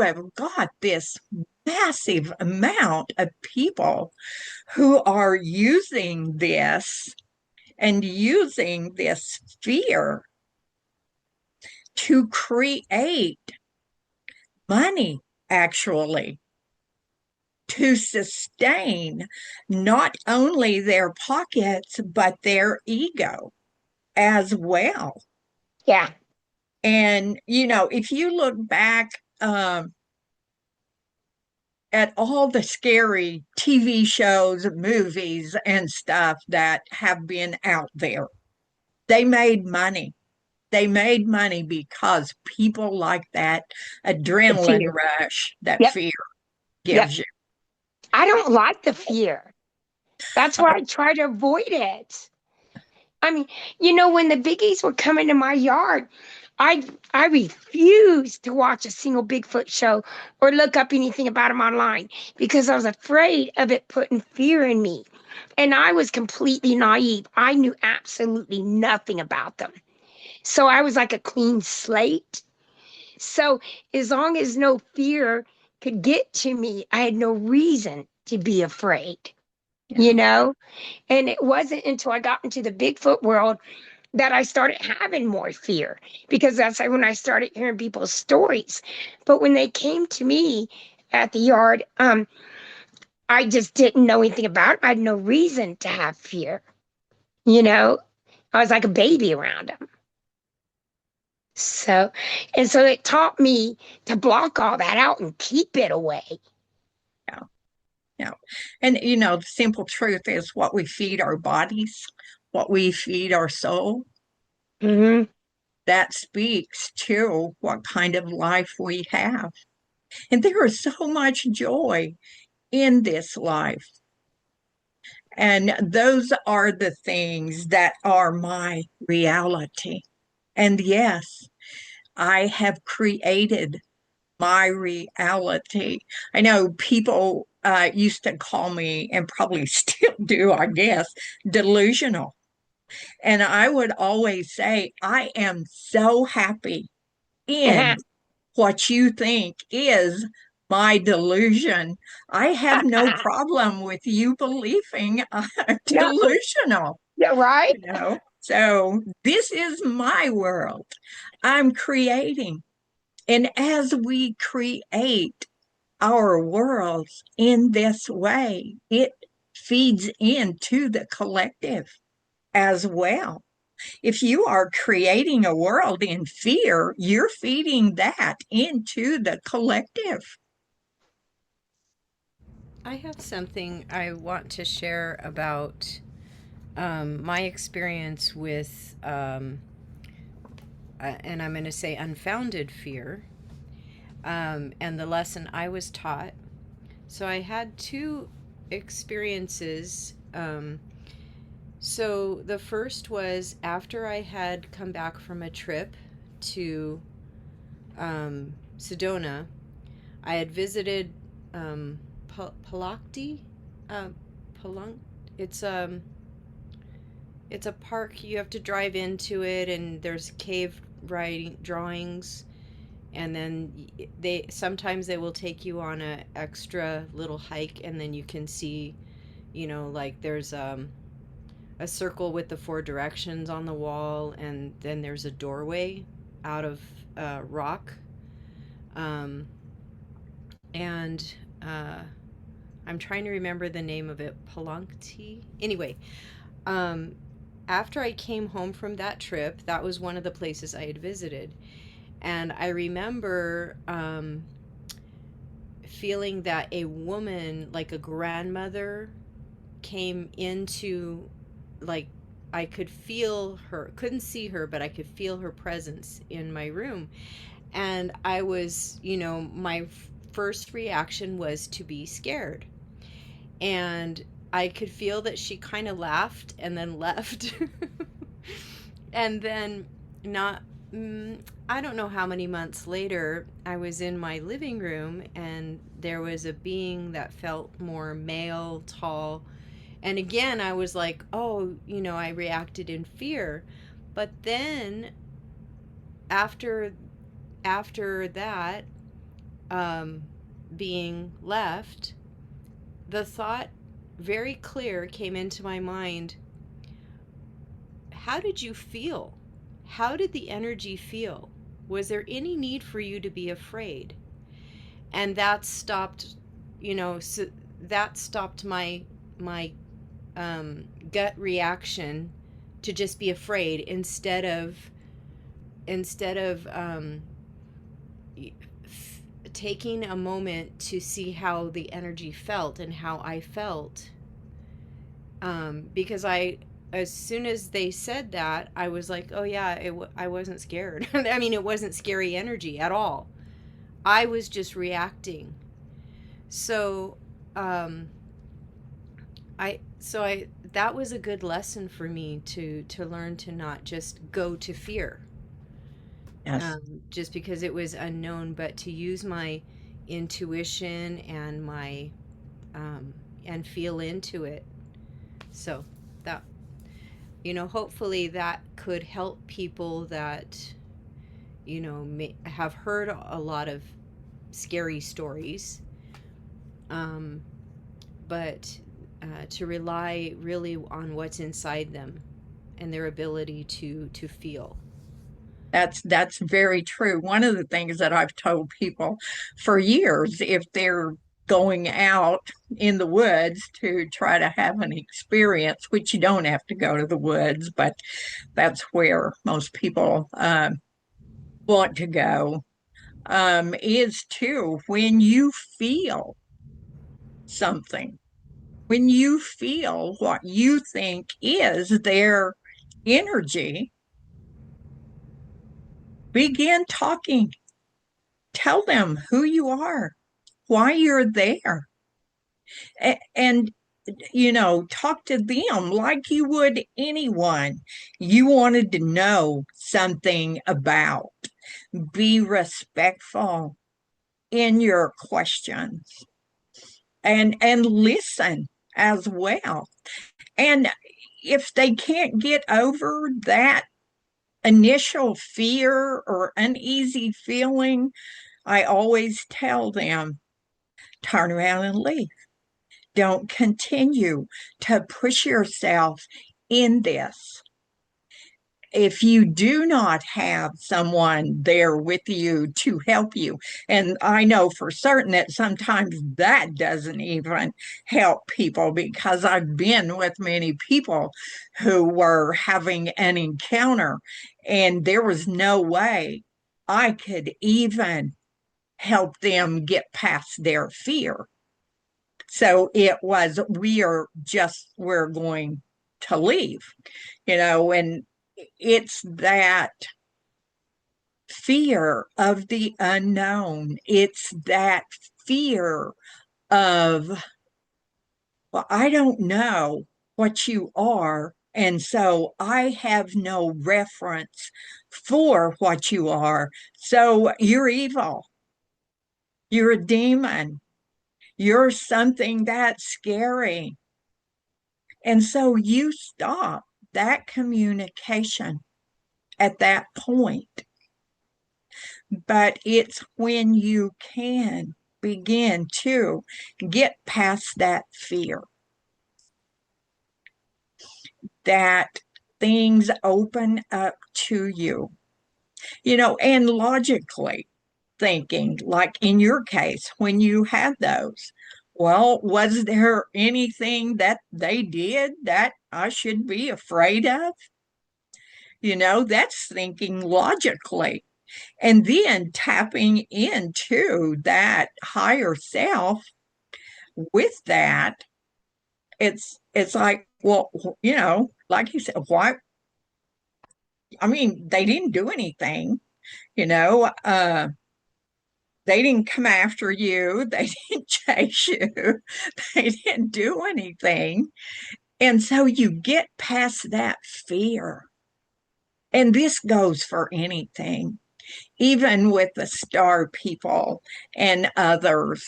have got this massive amount of people who are using this and using this fear to create money, actually, to sustain not only their pockets, but their ego as well. Yeah. And, if you look back at all the scary TV shows, movies, and stuff that have been out there, they made money. They made money because people like that The adrenaline fear. rush that Yep. fear Yep. gives you. I don't like the fear. That's why I try to avoid it. I mean, when the biggies were coming to my yard, I refused to watch a single Bigfoot show or look up anything about them online because I was afraid of it putting fear in me. And I was completely naive. I knew absolutely nothing about them. So I was like a clean slate. So as long as no fear could get to me, I had no reason to be afraid, you know? And it wasn't until I got into the Bigfoot world that I started having more fear because that's when I started hearing people's stories. But when they came to me at the yard, I just didn't know anything about it. I had no reason to have fear, you know? I was like a baby around them. So it taught me to block all that out and keep it away. Yeah. Yeah. And, the simple truth is what we feed our bodies, what we feed our soul, Hmm. that speaks to what kind of life we have. And there is so much joy in this life. And those are the things that are my reality. And yes, I have created my reality. I know people used to call me, and probably still do, I guess, delusional. And I would always say, I am so happy in what you think is my delusion. I have no problem with you believing I'm No, delusional, yeah, right? So this is my world. I'm creating. And as we create our worlds in this way, it feeds into the collective as well. If you are creating a world in fear, you're feeding that into the collective. I have something I want to share about my experience with, and I'm going to say unfounded fear, and the lesson I was taught. So I had two experiences. So the first was after I had come back from a trip to Sedona. I had visited Palakti. Palang. It's a park. You have to drive into it, and there's cave writing drawings, and then they will take you on a extra little hike, and then you can see, like there's a circle with the four directions on the wall, and then there's a doorway out of rock. And I'm trying to remember the name of it. Palunkti. Anyway, after I came home from that trip, that was one of the places I had visited. And I remember feeling that a woman, like a grandmother, came into, like, I could feel her, couldn't see her, but I could feel her presence in my room. And I was, my first reaction was to be scared. And I could feel that she kind of laughed and then left. And then, not, I don't know how many months later, I was in my living room and there was a being that felt more male, tall. And again, I was like, oh, I reacted in fear. But then after that, being left, the thought very clear came into my mind. How did you feel? How did the energy feel? Was there any need for you to be afraid? And that stopped, so that stopped my gut reaction to just be afraid instead of taking a moment to see how the energy felt and how I felt. Because as soon as they said that, I was like, oh yeah, I wasn't scared. I mean, it wasn't scary energy at all. I was just reacting. So, that was a good lesson for me to learn to not just go to fear. Yes. Just because it was unknown, but to use my intuition and my and feel into it. So that, hopefully that could help people that may have heard a lot of scary stories, but to rely really on what's inside them and their ability to feel. That's very true. One of the things that I've told people for years, if they're going out in the woods to try to have an experience, which you don't have to go to the woods, but that's where most people want to go, is to, when you feel something, when you feel what you think is their energy, begin talking. Tell them who you are, why you're there, and talk to them like you would anyone you wanted to know something about. Be respectful in your questions, and listen as well. And if they can't get over that initial fear or uneasy feeling, I always tell them, turn around and leave. Don't continue to push yourself in this. If you do not have someone there with you to help you, and I know for certain that sometimes that doesn't even help people, because I've been with many people who were having an encounter and there was no way I could even help them get past their fear. So it was, we're going to leave, and it's that fear of the unknown. It's that fear of, well, I don't know what you are. And so I have no reference for what you are. So you're evil. You're a demon. You're something that's scary. And so you stop that communication at that point. But it's when you can begin to get past that fear that things open up to you, and logically thinking, like in your case, when you had those, well, was there anything that they did that I should be afraid of? That's thinking logically. And then tapping into that higher self with that it's like, well, like you said, why? I mean, they didn't do anything, you know. They didn't come after you. They didn't chase you. They didn't do anything. And so you get past that fear. And this goes for anything, even with the star people and others.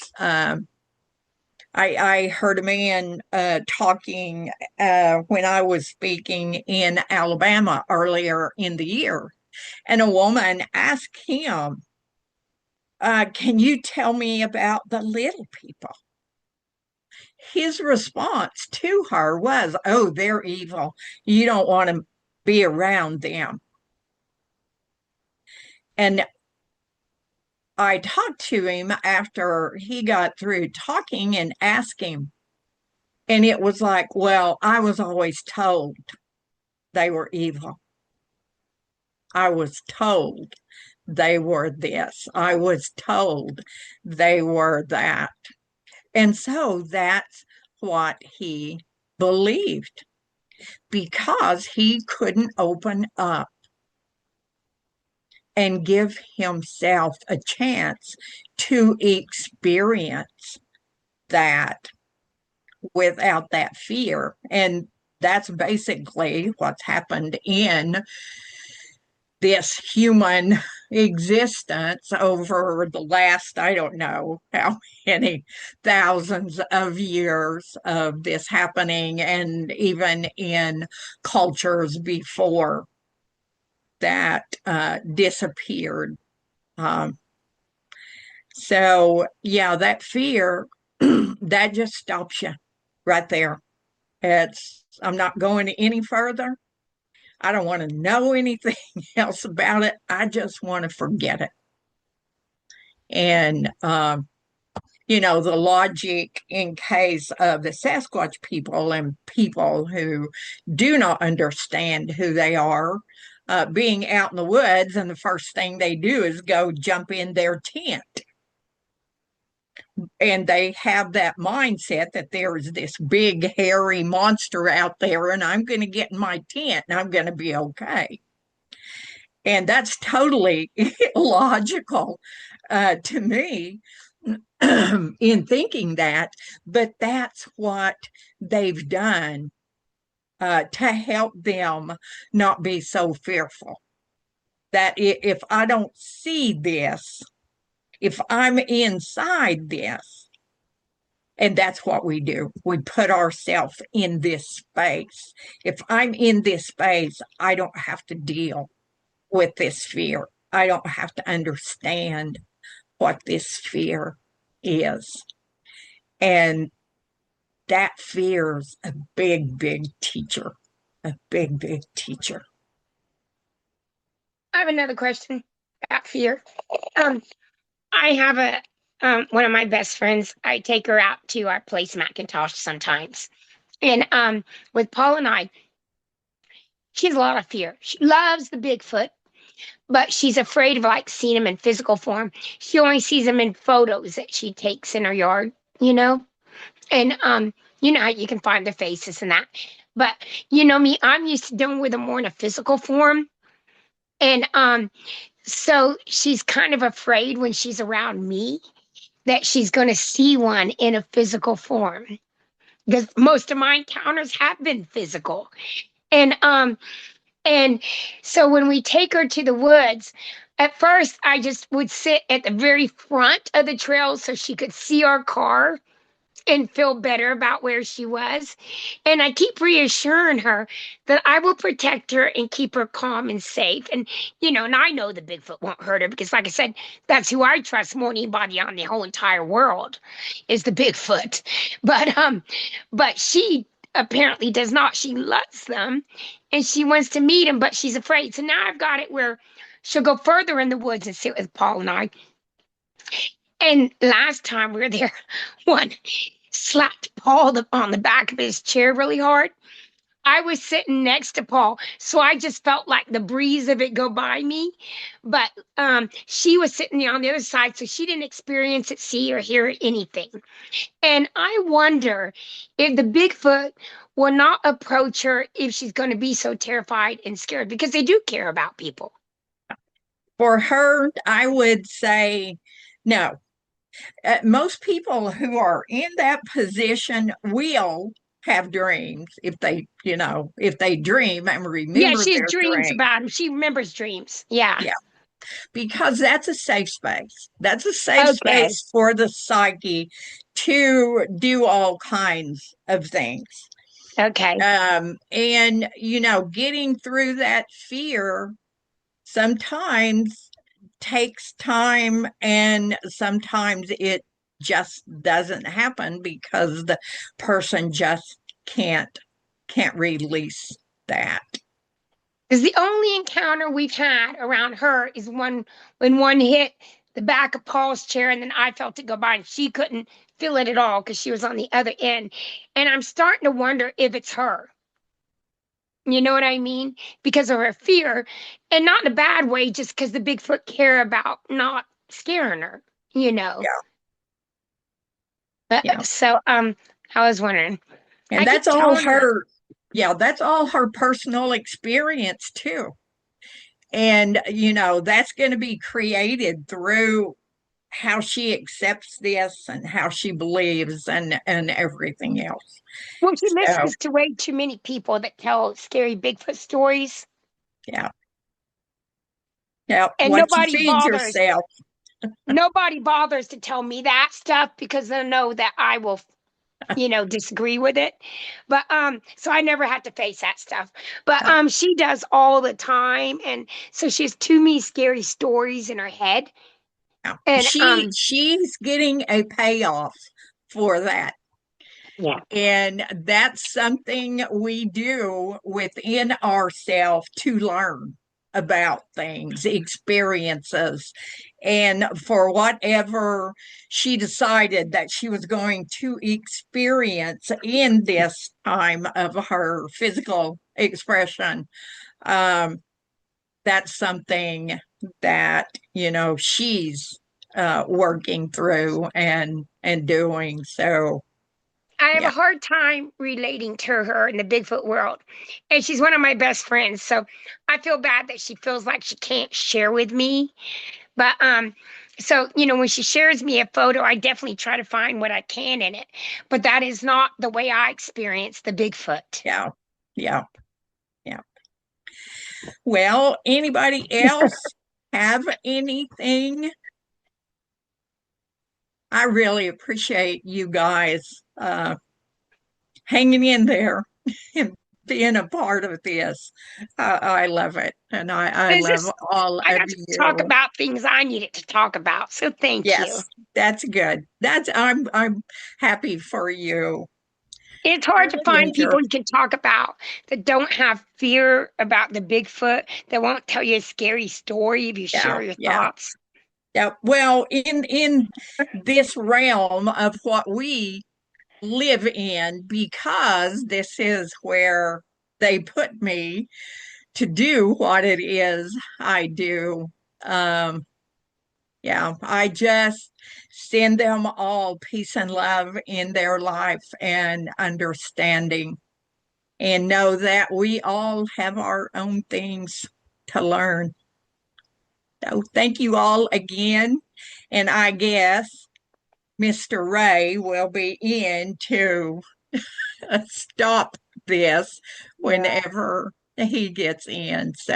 I heard a man talking when I was speaking in Alabama earlier in the year, and a woman asked him, can you tell me about the little people? His response to her was, oh, they're evil. You don't want to be around them. And I talked to him after he got through talking and asked him. And it was like, well, I was always told they were evil. I was told they were this. I was told they were that. And so that's what he believed, because he couldn't open up and give himself a chance to experience that without that fear. And that's basically what's happened in this human existence over the last, I don't know how many thousands of years of this happening, and even in cultures before that disappeared. So, yeah, that fear, that just stops you right there. I'm not going any further. I don't want to know anything else about it. I just want to forget it. And, the logic in case of the Sasquatch people and people who do not understand who they are, being out in the woods, and the first thing they do is go jump in their tent. And they have that mindset that there is this big, hairy monster out there, and I'm going to get in my tent and I'm going to be okay. And that's totally illogical to me in thinking that, but that's what they've done to help them not be so fearful. That if I don't see this, if I'm inside this, and that's what we do, we put ourselves in this space. If I'm in this space, I don't have to deal with this fear. I don't have to understand what this fear is. And that fear's a big, big teacher, a big, big teacher. I have another question about fear. I have one of my best friends. I take her out to our place, Macintosh, sometimes. And with Paul and I, she has a lot of fear. She loves the Bigfoot, but she's afraid of like seeing him in physical form. She only sees him in photos that she takes in her yard, you know? And you know how you can find their faces and that. But you know me, I'm used to dealing with them more in a physical form. And so she's kind of afraid when she's around me that she's going to see one in a physical form. Because most of my encounters have been physical. And so when we take her to the woods, at first I just would sit at the very front of the trail so she could see our car and feel better about where she was. And I keep reassuring her that I will protect her and keep her calm and safe. And I know the Bigfoot won't hurt her because, like I said, that's who I trust more than anybody on the whole entire world is the Bigfoot. But she apparently does not. She loves them and she wants to meet him, but she's afraid. So now I've got it where she'll go further in the woods and sit with Paul and I. And last time we were there, one slapped Paul on the back of his chair really hard. I was sitting next to Paul, so I just felt like the breeze of it go by me. But she was sitting on the other side, so she didn't experience it, see or hear anything. And I wonder if the Bigfoot will not approach her if she's going to be so terrified and scared, because they do care about people. For her, I would say no. Most people who are in that position will have dreams if they dream and Yeah, remember she has their dreams dream. about him. She remembers dreams. Yeah. Yeah, because that's a safe space. That's a safe Okay. space for the psyche to do all kinds of things. Okay. And getting through that fear sometimes takes time, and sometimes it just doesn't happen because the person just can't release that. Because the only encounter we've had around her is when one hit the back of Paul's chair, and then I felt it go by, and she couldn't feel it at all because she was on the other end. And I'm starting to wonder if it's her. You know what I mean? Because of her fear, and not in a bad way, just because the Bigfoot care about not scaring her, you know. Yeah. So I was wondering. And I keep that's all telling her. her, yeah, that's all her personal experience too. And that's going to be created through how she accepts this and how she believes and everything else. Well, she So listens to way too many people that tell scary Bigfoot stories, yeah. Yeah, and what you feed yourself. nobody bothers to tell me that stuff because they know that I will, disagree with it. But so I never have to face that stuff. But she does all the time, and so she has too many scary stories in her head. And She's getting a payoff for that. yeah. And that's something we do within ourselves to learn about things, experiences. And for whatever she decided that she was going to experience in this time of her physical expression, that's something that, she's working through and doing. So, I have yeah. a hard time relating to her in the Bigfoot world. And she's one of my best friends. So I feel bad that she feels like she can't share with me. But so when she shares me a photo, I definitely try to find what I can in it. But that is not the way I experience the Bigfoot. Yeah. Yeah. Yeah. Well, anybody else have anything? I really appreciate you guys hanging in there and being a part of this. I love it. And I It's love just all I of got to talk you. about things I needed to talk about. So thank you. Yes, that's good. I'm happy for you. It's hard to find Ginger. people you can talk about that don't have fear about the Bigfoot, that won't tell you a scary story if you Yeah, share your yeah. thoughts. Yeah. Well, in this realm of what we live in, because this is where they put me to do what it is I do. Yeah, I just send them all peace and love in their life and understanding, and know that we all have our own things to learn. So thank you all again. And I guess Mr. Ray will be in to stop this Yeah. whenever he gets in. So